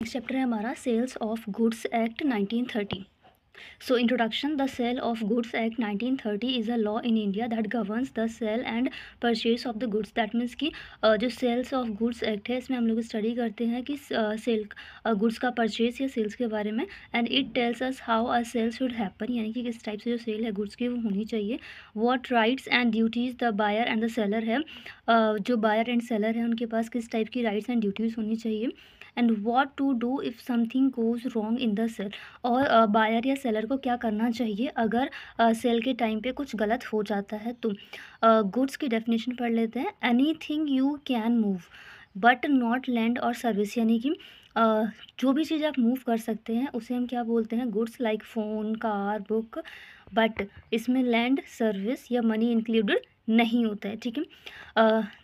Chapter है हमारा sales of goods act 1930। So introduction, the Sale of Goods Act 1930 is a law in India that governs the sale and purchase of the goods. That means कि जो sales of goods act है इसमें हम लोग study करते हैं कि sale goods का परचेज या सेल्स के बारे में। And it tells us how a sale should happen, यानी कि किस टाइप से जो सेल है गुड्स की वो होनी चाहिए। What rights and duties the buyer and the seller है, जो बायर एंड सेलर है उनके पास किस टाइप की राइट्स एंड ड्यूटीज़ होनी चाहिए। And what to do if something goes wrong in the sale, और बायर या सेलर को क्या करना चाहिए अगर सेल के टाइम पे कुछ गलत हो जाता है। तो गुड्स की डेफिनेशन पढ़ लेते हैं। Anything you can move but not land और सर्विस, यानी कि जो भी चीज़ आप मूव कर सकते हैं उसे हम क्या बोलते हैं, goods. Like phone, car, book, but इसमें लैंड, सर्विस या मनी इंक्लूडेड नहीं होता है। ठीक है।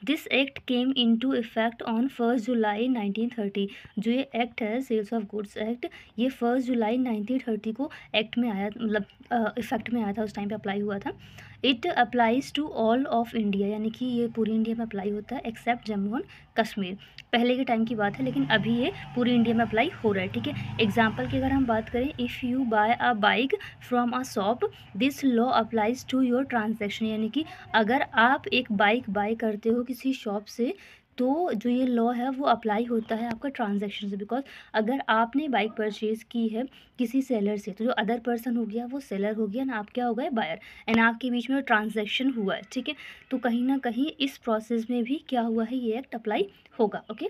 This act came into effect on 1 जुलाई 1930। जो ये एक्ट है सेल्स ऑफ गुड्स एक्ट, ये 1 जुलाई 1930 को एक्ट में आया, मतलब इफेक्ट में आया था, उस टाइम पे अप्लाई हुआ था। It applies to all of India, यानी कि ये पूरी इंडिया में अप्लाई होता है एक्सेप्ट जम्मू एंड कश्मीर। पहले के टाइम की बात है, लेकिन अभी ये पूरी इंडिया में अप्लाई हो रहा है। ठीक है। एग्जाम्पल की अगर हम बात करें, if you buy a bike from a shop this law applies to your transaction, यानी कि अगर आप एक बाइक बाय करते हो किसी शॉप से तो जो ये लॉ है वो अप्लाई होता है आपका ट्रांजैक्शन से। बिकॉज अगर आपने बाइक परचेज़ की है किसी सेलर से तो जो अदर पर्सन हो गया वो सेलर हो गया ना, आप क्या हो गए, बायर। एंड आपके बीच में ट्रांजैक्शन हुआ है। ठीक है। तो कहीं ना कहीं इस प्रोसेस में भी क्या हुआ है, ये एक्ट अप्लाई होगा। ओके।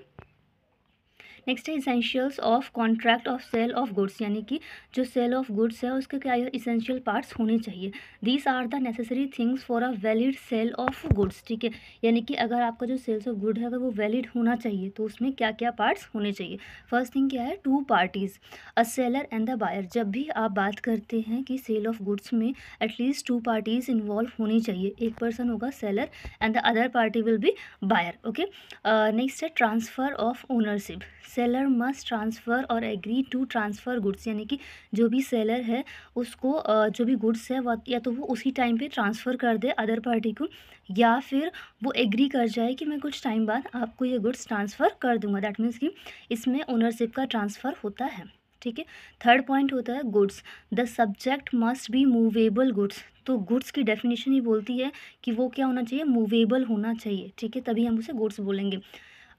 नेक्स्ट है essentials of contract of sale of goods, यानी कि जो सेल ऑफ गुड्स है उसके क्या इसेंशियल पार्ट्स होने चाहिए। These are the necessary things for a valid sale of goods. ठीक है। यानी कि अगर आपका जो सेल्स ऑफ गुड है अगर वो वैलिड होना चाहिए तो उसमें क्या क्या पार्ट्स होने चाहिए। फर्स्ट थिंग क्या है, two parties, a seller and the buyer. जब भी आप बात करते हैं कि सेल ऑफ गुड्स में एटलीस्ट टू पार्टीज़ इन्वॉल्व होनी चाहिए। एक पर्सन होगा seller and the other party will be buyer. Okay. Next है transfer of ownership, seller must transfer और एग्री टू ट्रांसफ़र गुड्स, यानी कि जो भी सेलर है उसको जो भी गुड्स है वो या तो वो उसी टाइम पे ट्रांसफ़र कर दे अदर पार्टी को, या फिर वो एग्री कर जाए कि मैं कुछ टाइम बाद आपको ये गुड्स ट्रांसफ़र कर दूंगा। दैट मीन्स कि इसमें ओनरशिप का ट्रांसफ़र होता है। ठीक है। थर्ड पॉइंट होता है goods, the subject must be movable goods. तो गुड्स की डेफिनेशन ही बोलती है कि वो क्या होना चाहिए, मूवेबल होना चाहिए। ठीक है, तभी हम उसे गुड्स बोलेंगे।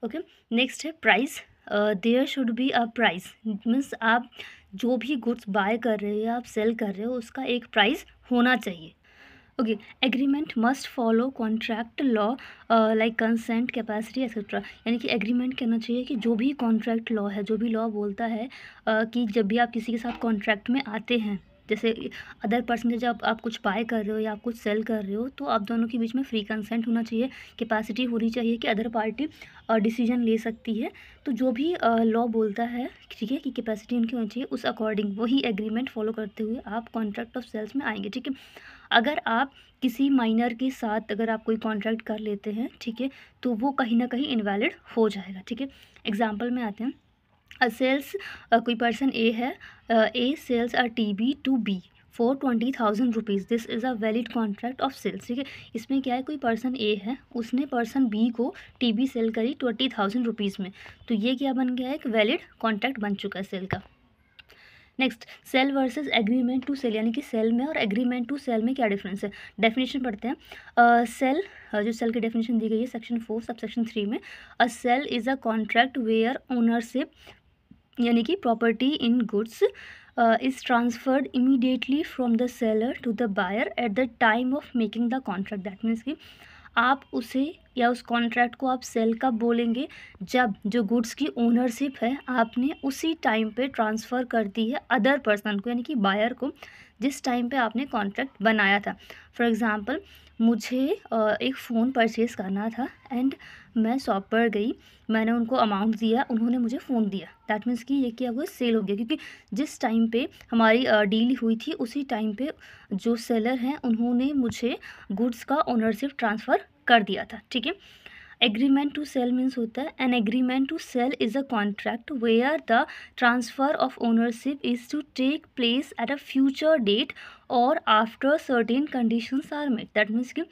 ओके। नेक्स्ट है price, there should be a price, means आप जो भी गुड्स बाय कर रहे हो या आप सेल कर रहे हो उसका एक प्राइस होना चाहिए। Okay. Agreement must follow contract law like consent, capacity etcetera, यानी कि एग्रीमेंट कहना चाहिए कि जो भी कॉन्ट्रैक्ट लॉ है, जो भी लॉ बोलता है कि जब भी आप किसी के साथ कॉन्ट्रैक्ट में आते हैं, जैसे अदर पर्सन से जब आप कुछ बाय कर रहे हो या आप कुछ सेल कर रहे हो तो आप दोनों के बीच में फ्री कंसेंट होना चाहिए, कैपेसिटी होनी चाहिए कि अदर पार्टी डिसीजन ले सकती है। तो जो भी लॉ बोलता है, ठीक है, कि कैपेसिटी उनकी होनी चाहिए, उस अकॉर्डिंग वही एग्रीमेंट फॉलो करते हुए आप कॉन्ट्रैक्ट ऑफ सेल्स में आएंगे। ठीक है। अगर आप किसी माइनर के साथ अगर आप कोई कॉन्ट्रैक्ट कर लेते हैं, ठीक है, तो वो कहीं ना कहीं इनवैलिड हो जाएगा। ठीक है। एग्जाम्पल में आते हैं, सेल्स, कोई पर्सन ए है, A sells a TV to B for 20,000 rupees, this is a valid contract of sales. ठीक है। इसमें क्या है, कोई पर्सन ए है उसने पर्सन बी को टीवी सेल करी 20,000 रुपीज़ में, तो ये क्या बन गया है, एक वैलिड कॉन्ट्रैक्ट बन चुका है सेल का। Next, sale versus agreement to sale, यानी कि सेल में और एग्रीमेंट टू सेल में क्या डिफरेंस है, डेफिनेशन पढ़ते हैं। सेल, जो सेल की डेफिनेशन दी गई है सेक्शन 4 सब सेक्शन 3 में, a sale is a contract where ownership, यानी कि property in goods is transferred immediately from the seller to the buyer at the time of making the contract. That means कि आप उसे या उस कॉन्ट्रैक्ट को आप सेल कब बोलेंगे, जब जो गुड्स की ओनरशिप है आपने उसी टाइम पे ट्रांसफ़र कर दी है अदर पर्सन को, यानी कि बायर को, जिस टाइम पे आपने कॉन्ट्रैक्ट बनाया था। फॉर एग्ज़ाम्पल, मुझे एक फ़ोन परचेज़ करना था एंड मैं शॉप पर गई, मैंने उनको अमाउंट दिया, उन्होंने मुझे फ़ोन दिया। दैट मीन्स कि ये क्या हुआ, सेल हो गया, क्योंकि जिस टाइम पे हमारी डील हुई थी उसी टाइम पे जो सेलर हैं उन्होंने मुझे गुड्स का ओनरशिप ट्रांसफ़र कर दिया था। ठीक है। एग्रीमेंट टू सेल मीन्स होता है, an agreement to sell is a contract where the transfer of ownership is to take place at a future date और after certain conditions are met. That means कि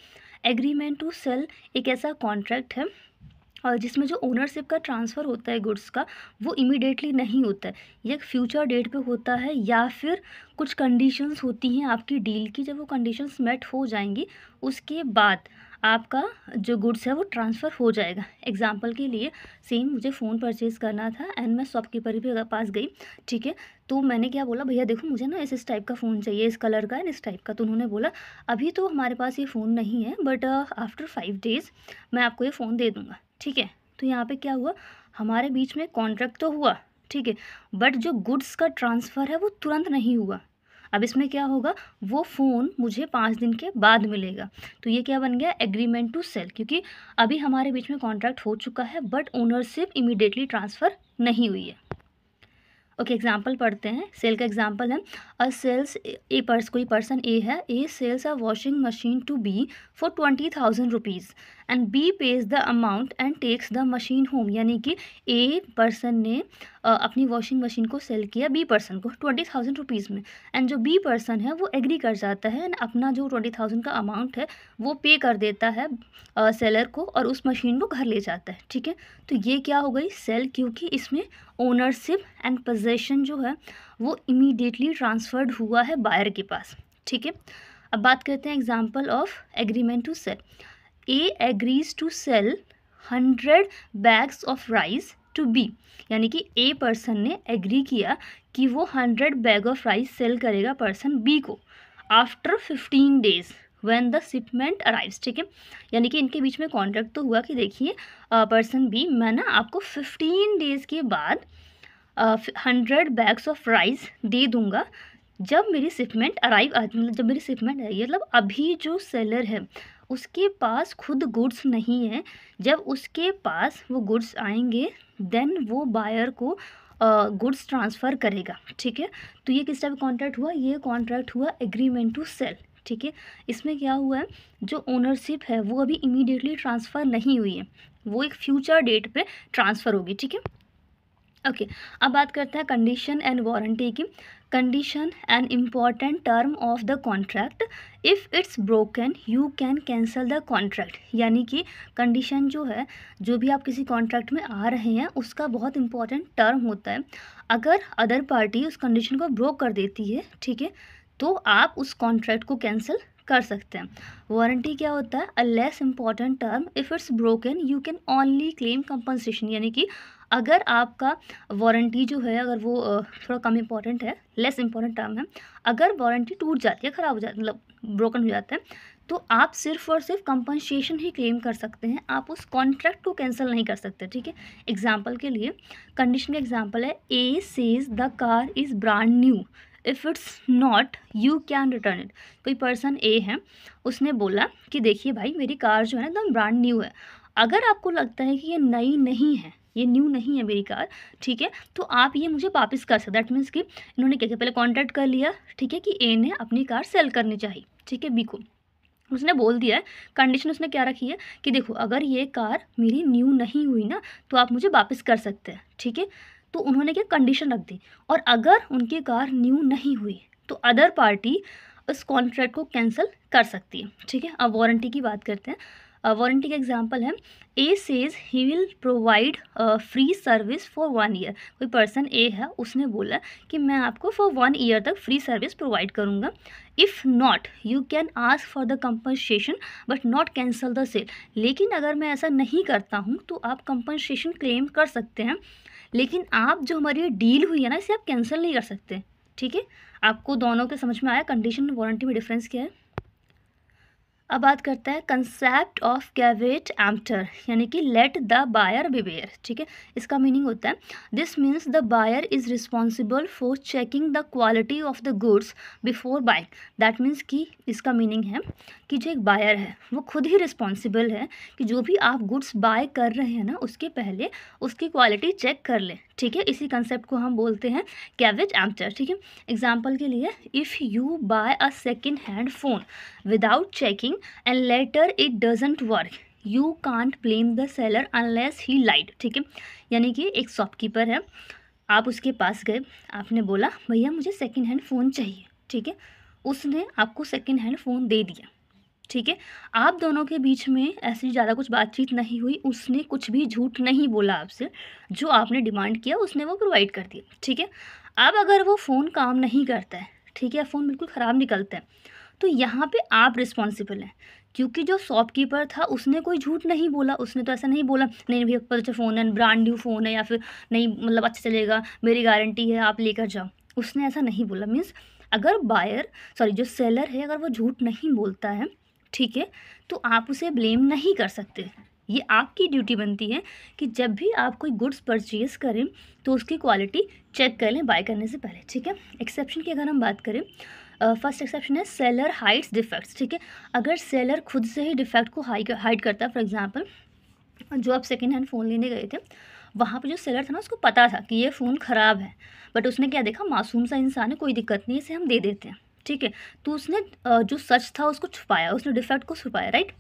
agreement to sell एक ऐसा contract है जिसमें जो ownership का transfer होता है गुड्स का, वो इमीडिएटली नहीं होता है, ये एक फ्यूचर डेट पे होता है, या फिर कुछ कंडीशंस होती हैं आपकी डील की, जब वो कंडीशंस मेट हो जाएंगी उसके बाद आपका जो गुड्स है वो ट्रांसफ़र हो जाएगा। एग्जांपल के लिए सेम मुझे फ़ोन परचेज़ करना था एंड मैं शॉपकीपर के पास गई, ठीक है। तो मैंने क्या बोला, भैया देखो मुझे ना इस टाइप का फ़ोन चाहिए, इस कलर का एंड इस टाइप का। तो उन्होंने बोला अभी तो हमारे पास ये फ़ोन नहीं है, बट आफ्टर 5 डेज़ मैं आपको ये फ़ोन दे दूँगा, ठीक है। तो यहाँ पे क्या हुआ, हमारे बीच में कॉन्ट्रैक्ट तो हुआ, ठीक है, बट जो गुड्स का ट्रांसफ़र है वो तुरंत नहीं हुआ। अब इसमें क्या होगा, वो फ़ोन मुझे 5 दिन के बाद मिलेगा। तो ये क्या बन गया, एग्रीमेंट टू सेल, क्योंकि अभी हमारे बीच में कॉन्ट्रैक्ट हो चुका है बट ओनरशिप इमीडिएटली ट्रांसफ़र नहीं हुई है। ओके, एग्जाम्पल पढ़ते हैं। सेल का एग्जाम्पल है, कोई पर्सन ए है, A sells a washing machine to B for 20,000 rupees and B pays the amount and takes the machine home. यानी कि ए पर्सन ने अपनी वॉशिंग मशीन को सेल किया बी पर्सन को 20,000 रुपीज़ में, एंड जो बी पर्सन है वो एग्री कर जाता है एंड अपना जो 20,000 का अमाउंट है वो पे कर देता है सेलर को और उस मशीन को घर ले जाता है, ठीक है। तो ये क्या हो गई, सेल, क्योंकि इसमें ओनरशिप एंड पोजेशन जो है वो इमीडिएटली ट्रांसफर्ड हुआ है बायर के पास, ठीक है। अब बात करते हैं example of agreement to sale. A agrees to sale 100 bags of rice to be, यानी कि ए पर्सन ने एग्री किया कि वो 100 बैग ऑफ राइस सेल करेगा पर्सन बी को after 15 days when the shipment arrives, ठीक है। यानी कि इनके बीच में कॉन्ट्रैक्ट तो हुआ कि देखिए पर्सन बी, मैं ना आपको 15 डेज़ के बाद 100 बैग्स ऑफ राइस दे दूंगा जब मेरी शिपमेंट अराइव मतलब जब मेरी शिपमेंट आई, मतलब अभी जो सेलर है उसके पास खुद गुड्स नहीं है, जब उसके पास वो गुड्स आएंगे देन वो बायर को गुड्स ट्रांसफ़र करेगा, ठीक है। तो ये किस टाइप का कॉन्ट्रैक्ट हुआ, ये कॉन्ट्रैक्ट हुआ एग्रीमेंट टू सेल, ठीक है। इसमें क्या हुआ है, जो ओनरशिप है वो अभी इमीडिएटली ट्रांसफ़र नहीं हुई है, वो एक फ्यूचर डेट पे ट्रांसफ़र होगी, ठीक है। ओके, अब बात करते हैं कंडीशन एंड वारंटी की। Condition an important term of the contract, if it's broken you can cancel the contract. यानी कि कंडीशन जो है, जो भी आप किसी कॉन्ट्रैक्ट में आ रहे हैं उसका बहुत इंपॉर्टेंट टर्म होता है। अगर अदर पार्टी उस कंडीशन को ब्रोक कर देती है, ठीक है, तो आप उस कॉन्ट्रैक्ट को कैंसिल कर सकते हैं। वारंटी क्या होता है, a less important term, if it's broken you can only claim compensation. यानी कि अगर आपका वारंटी जो है, अगर वो थोड़ा कम इम्पॉर्टेंट है, लेस इम्पॉर्टेंट टर्म है, अगर वारंटी टूट जाती है, ख़राब हो जाती है, मतलब ब्रोकन हो जाता है, तो आप सिर्फ और सिर्फ कंपनसेशन ही क्लेम कर सकते हैं, आप उस कॉन्ट्रैक्ट को कैंसिल नहीं कर सकते, ठीक है। एग्जाम्पल के लिए कंडीशन का एग्जाम्पल है, A says the car is brand new, if it's not you can return it. कोई पर्सन ए है, उसने बोला कि देखिए भाई मेरी कार जो है ना एकदम ब्रांड न्यू है, अगर आपको लगता है कि ये नई नहीं है, ये न्यू नहीं है मेरी कार, ठीक है, तो आप ये मुझे वापस कर सकते। दैट मीन्स कि इन्होंने क्या किया, पहले कॉन्टैक्ट कर लिया, ठीक है, कि ए ने अपनी कार सेल करनी चाहिए, ठीक है, बी को उसने बोल दिया है। कंडीशन उसने क्या रखी है कि देखो अगर ये कार मेरी न्यू नहीं हुई ना तो आप मुझे वापस कर सकते हैं, ठीक है। तो उन्होंने क्या कंडीशन रख दी, और अगर उनकी कार न्यू नहीं हुई तो अदर पार्टी उस कॉन्ट्रैक्ट को कैंसिल कर सकती है, ठीक है। अब वारंटी की बात करते हैं। वारंटी का एग्जांपल है, A says he will provide free service for 1 year. कोई पर्सन ए है, उसने बोला कि मैं आपको फॉर 1 ईयर तक फ्री सर्विस प्रोवाइड करूँगा, if not you can ask for the compensation but not cancel the sale. लेकिन अगर मैं ऐसा नहीं करता हूँ तो आप कंपनसेशन क्लेम कर सकते हैं, लेकिन आप जो हमारी डील हुई है ना इसे आप कैंसिल नहीं कर सकते, ठीक है। आपको दोनों के समझ में आया कंडीशन वारंटी में डिफरेंस क्या है। अब बात करते हैं कंसेप्ट ऑफ कैवेट एम्प्टर, यानी कि लेट द बायर बिवेयर, ठीक है। इसका मीनिंग होता है, this means the buyer is responsible for checking the quality of the goods before buying. That means कि इसका मीनिंग है कि जो एक बायर है वो खुद ही रिस्पॉन्सिबल है कि जो भी आप गुड्स बाय कर रहे हैं ना उसके पहले उसकी क्वालिटी चेक कर लें, ठीक है। इसी कंसेप्ट को हम बोलते हैं कैवेट एम्प्टर, ठीक है। एग्जाम्पल के लिए, if you buy a second hand phone without checking and later it doesn't work, you can't blame the seller unless he lied, ठीक है। यानी कि एक शॉपकीपर है, आप उसके पास गए, आपने बोला भैया मुझे सेकेंड हैंड फ़ोन चाहिए, ठीक है, उसने आपको सेकेंड हैंड फ़ोन दे दिया, ठीक है। आप दोनों के बीच में ऐसी ज़्यादा कुछ बातचीत नहीं हुई, उसने कुछ भी झूठ नहीं बोला आपसे, जो आपने डिमांड किया उसने वो प्रोवाइड कर दिया, ठीक है। अब अगर वो फ़ोन काम नहीं करता है, ठीक है, फ़ोन बिल्कुल ख़राब निकलता है, तो यहाँ पे आप रिस्पॉन्सिबल हैं, क्योंकि जो शॉपकीपर था उसने कोई झूठ नहीं बोला, उसने तो ऐसा नहीं बोला नहीं भैया अच्छा फ़ोन है, ब्रांड न्यू फ़ोन है, या फिर नहीं मतलब अच्छा चलेगा, मेरी गारंटी है, आप लेकर जाओ, उसने ऐसा नहीं बोला। मीन्स अगर बायर सॉरी जो सेलर है अगर वो झूठ नहीं बोलता है, ठीक है, तो आप उसे ब्लेम नहीं कर सकते। ये आपकी ड्यूटी बनती है कि जब भी आप कोई गुड्स परचेज़ करें तो उसकी क्वालिटी चेक कर लें बाय करने से पहले, ठीक है। एक्सेप्शन की अगर हम बात करें, फर्स्ट एक्सेप्शन है सेलर हाइड्स डिफेक्ट्स, ठीक है। अगर सेलर खुद से ही डिफेक्ट को हाइड करता है, फॉर एग्जांपल जो आप सेकेंड हैंड फ़ोन लेने गए थे, वहाँ पे जो सेलर था ना उसको पता था कि ये फ़ोन ख़राब है, बट उसने क्या देखा, मासूम सा इंसान है, कोई दिक्कत नहीं, इसे हम दे देते हैं, ठीक है। तो उसने जो सच था उसको छुपाया, उसने डिफेक्ट को छुपाया, राइट।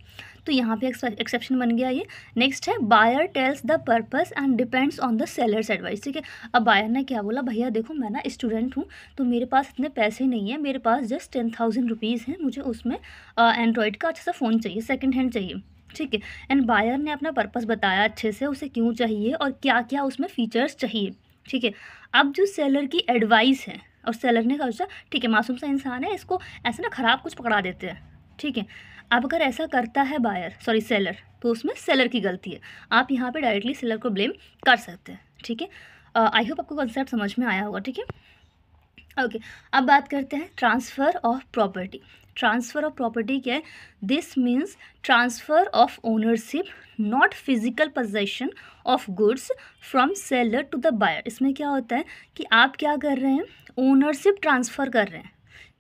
तो यहाँ पे एक्सेप्शन बन गया ये। नेक्स्ट है buyer tells the purpose and depends on the seller's advice, ठीक है। अब बायर ने क्या बोला, भैया देखो मैं ना स्टूडेंट हूँ, तो मेरे पास इतने पैसे नहीं है, मेरे पास जस्ट 10,000 रुपीज़ हैं, मुझे उसमें एंड्रॉयड का अच्छा सा फ़ोन चाहिए, सेकेंड हैंड चाहिए, ठीक है। एंड बायर ने अपना पर्पस बताया अच्छे से, उसे क्यों चाहिए और क्या क्या उसमें फ़ीचर्स चाहिए, ठीक है। अब जो सेलर की एडवाइस है, और सेलर ने कहा अच्छा ठीक है मासूम सा इंसान है, इसको ऐसे ना ख़राब कुछ पकड़ा देते हैं, ठीक है। अब अगर ऐसा करता है सेलर, तो उसमें सेलर की गलती है, आप यहाँ पे डायरेक्टली सेलर को ब्लेम कर सकते हैं, ठीक है। आई होप आपको कॉन्सेप्ट समझ में आया होगा, ठीक है। ओके, अब बात करते हैं transfer of property. Transfer of property क्या है? This means transfer of ownership, not physical possession of goods from seller to the buyer. इसमें क्या होता है कि आप क्या कर रहे हैं, ओनरशिप ट्रांसफ़र कर रहे हैं,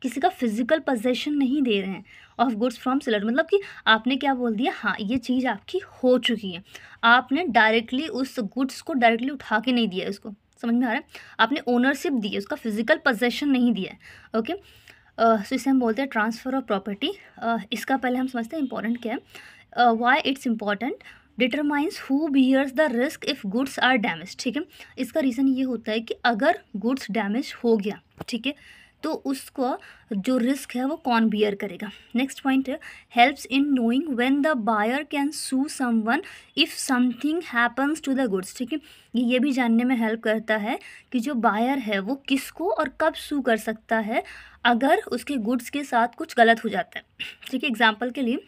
किसी का फिजिकल पोजेशन नहीं दे रहे हैं ऑफ गुड्स फ्रॉम सेलर। मतलब कि आपने क्या बोल दिया, हाँ ये चीज़ आपकी हो चुकी है, आपने डायरेक्टली उस गुड्स को डायरेक्टली उठा के नहीं दिया, इसको समझ में आ रहा है, आपने ओनरशिप दी है, उसका फिजिकल पोजेशन नहीं दिया है, ओके। सो इसे हम बोलते हैं ट्रांसफ़र ऑफ प्रॉपर्टी। इसका पहले हम समझते हैं इंपॉर्टेंट क्या है, why it's important, determines who bears the risk if goods are damage, ठीक है। इसका रीज़न ये होता है कि अगर गुड्स डैमेज हो गया, ठीक है, तो उसको जो रिस्क है वो कौन बियर करेगा। नेक्स्ट पॉइंट है helps in knowing when the buyer can sue someone if something happens to the goods, ठीक है। ये भी जानने में हेल्प करता है कि जो बायर है वो किसको और कब सू कर सकता है अगर उसके गुड्स के साथ कुछ गलत हो जाता है, ठीक है। एग्जाम्पल के लिए,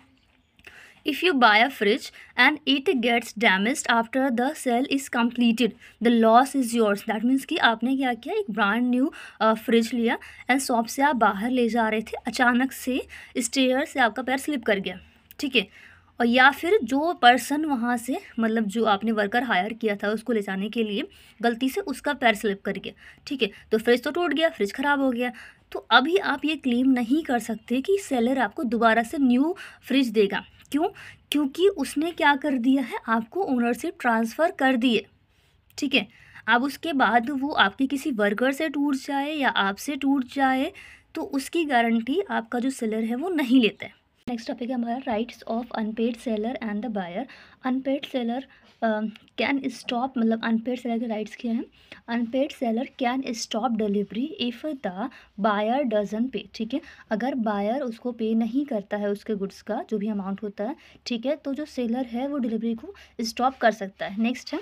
if you buy a fridge and it gets damaged after the sale is completed, the loss is yours. that means कि आपने क्या किया, एक ब्रांड न्यू फ्रिज लिया एंड शॉप से आप बाहर ले जा रहे थे, अचानक से स्टेयर से आपका पैर स्लिप कर गया, ठीक है। और या फिर जो पर्सन वहाँ से मतलब जो आपने वर्कर हायर किया था उसको ले जाने के लिए, गलती से उसका पैर स्लिप कर गया, ठीक है, तो फ्रिज तो टूट गया, फ्रिज ख़राब हो गया। तो अभी आप ये क्लेम नहीं कर सकते कि सेलर आपको दोबारा से न्यू फ्रिज देगा। क्यों? क्योंकि उसने क्या कर दिया है, आपको ओनरशिप ट्रांसफ़र कर दी है, ठीक है। अब उसके बाद वो आपके किसी वर्कर से टूट जाए या आपसे टूट जाए तो उसकी गारंटी आपका जो सेलर है वो नहीं लेता है। नेक्स्ट टॉपिक है हमारा rights of unpaid seller and the buyer. Unpaid seller can stop, मतलब अनपेड सेलर के राइट्स क्या हैं, unpaid seller can stop delivery if the buyer doesn't pay, ठीक है। अगर बायर उसको पे नहीं करता है उसके गुड्स का जो भी अमाउंट होता है, ठीक है, तो जो सेलर है वो डिलीवरी को स्टॉप कर सकता है। नेक्स्ट है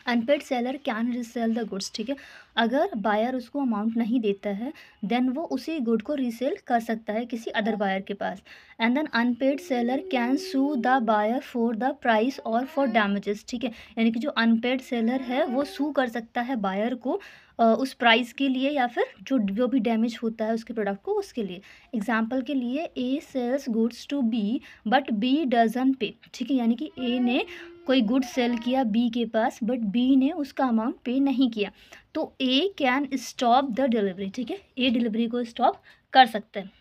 unpaid seller can resell the goods, ठीक है। अगर बायर उसको अमाउंट नहीं देता है देन वो उसी गुड को रीसेल कर सकता है किसी अदर बायर के पास। And then unpaid seller can sue the buyer for the price और फॉर डैमेजेस, ठीक है। यानी कि जो अनपेड सेलर है वो सू कर सकता है बायर को उस प्राइस के लिए या फिर जो भी डैमेज होता है उसके प्रोडक्ट को उसके लिए। एग्जाम्पल के लिए A sells goods to B but B doesn't pay, ठीक है। यानी कि ए ने कोई गुड सेल किया बी के पास बट बी ने उसका अमाउंट पे नहीं किया, तो ए कैन स्टॉप द डिलीवरी, ठीक है, ए डिलीवरी को स्टॉप कर सकते हैं।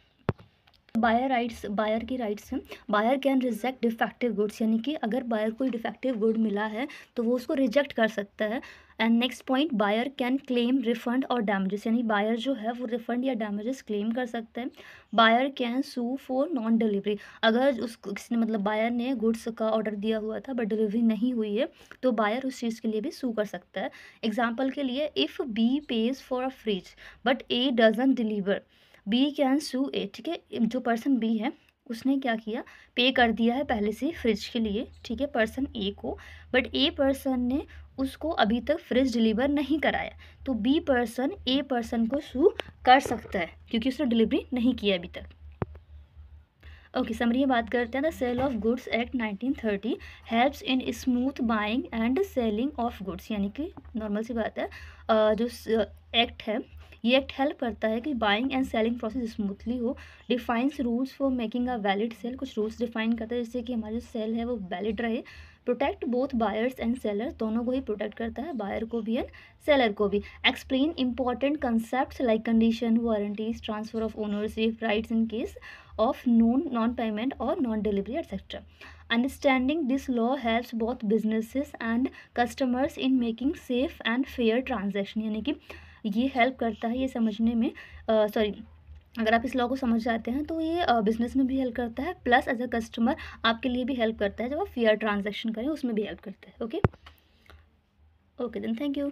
बायर की राइट्स हैं, buyer can reject defective goods, यानी कि अगर बायर को डिफेक्टिव गुड मिला है तो वो उसको रिजेक्ट कर सकता है। And next point, buyer can claim refund और डैमेजेस, यानी बायर जो है वो रिफंड या डैमेजेस क्लेम कर सकते हैं। Buyer can sue for non delivery, अगर किसी ने मतलब बायर ने गुड्स का ऑर्डर दिया हुआ था बट डिलीवरी नहीं हुई है तो बायर उस चीज़ के लिए भी सू कर सकता है। एग्जाम्पल के लिए, if B pays for a fridge but A doesn't deliver, B can sue A, ठीक है। जो पर्सन बी है उसने क्या किया, पे कर दिया है पहले से फ्रिज के लिए, ठीक है, पर्सन ए को, बट ए पर्सन ने उसको अभी तक फ्रिज डिलीवर नहीं कराया, तो बी पर्सन ए पर्सन को सू कर सकता है क्योंकि उसने डिलीवरी नहीं किया अभी तक। ओके, समरी में बात करते हैं। The sale of goods act 1930 helps in smooth buying and selling of goods, यानी कि नॉर्मल सी बात है, जो एक्ट है ये एक्ट हेल्प करता है कि buying and selling process smoothly हो। Defines rules for making a valid sale, कुछ रूल्स डिफाइन करता है जिससे कि हमारी जो सेल है वो वैलिड रहे। Protect both buyers and sellers, दोनों को ही प्रोटेक्ट करता है, बायर को भी एंड सेलर को भी। Explain important concept like condition, warranties, transfer of ownership rights in case of non-payment or non-delivery, etc. Understanding this law helps both businesses and customers in making safe and fair transaction, यानी कि ये help करता है ये समझने में, sorry, अगर आप इस लॉ को समझ जाते हैं तो ये बिजनेस में भी हेल्प करता है, प्लस एज अ कस्टमर आपके लिए भी हेल्प करता है, जब आप फेयर ट्रांजेक्शन करें उसमें भी हेल्प करता है। Okay okay, then thank you.